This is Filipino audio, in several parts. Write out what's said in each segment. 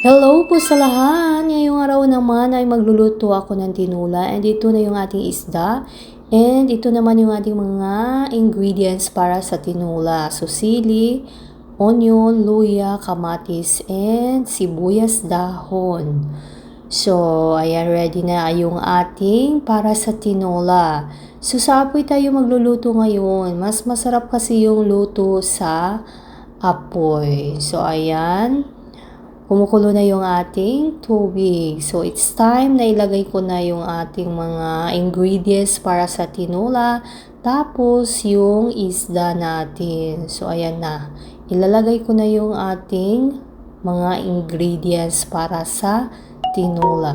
Hello po sa lahat! Ngayong araw naman ay magluluto ako ng tinula and ito na yung ating isda and ito naman yung ating mga ingredients para sa tinula. So sili, onion, luya, kamatis, and sibuyas dahon. So ayan, ready na yung ating para sa tinola. So sa apoy tayo magluluto ngayon. Mas masarap kasi yung luto sa apoy. So ayan. Kumukulo na yung ating tubig. So, it's time na ilagay ko na yung ating mga ingredients para sa tinola. Tapos, yung isda natin. So, ayan na. Ilalagay ko na yung ating mga ingredients para sa tinola.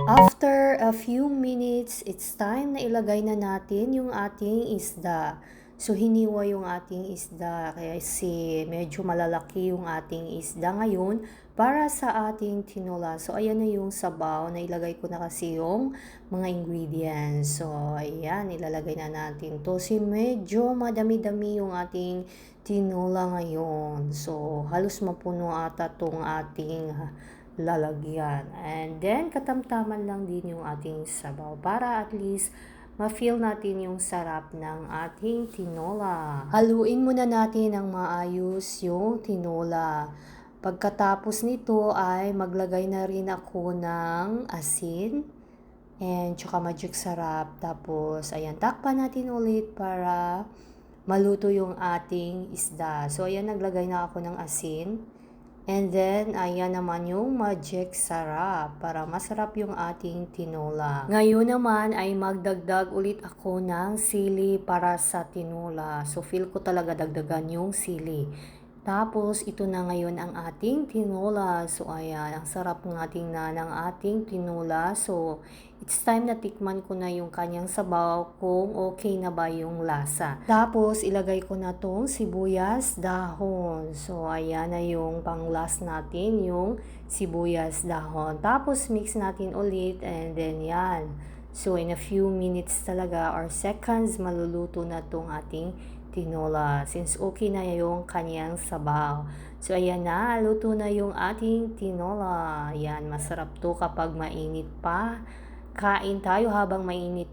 After a few minutes, it's time na ilagay na natin yung ating isda. So, hiniwa yung ating isda kasi medyo malalaki yung ating isda ngayon para sa ating tinola. So, ayan na yung sabaw na ilagay ko na kasi yung mga ingredients. So, ayan, ilalagay na natin to. Si medyo madami-dami yung ating tinola ngayon. So, halos mapuno ata tong ating lalagyan. And then, katamtaman lang din yung ating sabaw para at least ma-feel natin yung sarap ng ating tinola. Haluin muna natin ng maayos yung tinola. Pagkatapos nito ay maglagay na rin ako ng asin and tsaka magic sarap. Tapos, ayan, takpan natin ulit para maluto yung ating isda. So, ayan, naglagay na ako ng asin. And then, ayan naman yung magic sarap para masarap yung ating tinola. Ngayon naman ay magdagdag ulit ako ng sili para sa tinola. So, feel ko talaga dagdagan yung sili. Tapos, ito na ngayon ang ating tinola. So, ayan, ang sarap ng ating na ng ating tinola. So, it's time na tikman ko na yung kanyang sabaw kung okay na ba yung lasa. Tapos, ilagay ko na tong sibuyas dahon. So, ayan na yung pang last natin, yung sibuyas dahon. Tapos, mix natin ulit and then yan. So, in a few minutes talaga or seconds, maluluto na tong ating tinola since okay na yung kanyang sabaw. So, ayan na, luto na yung ating tinola. Ayan, masarap to kapag mainit pa. Kain tayo habang mainit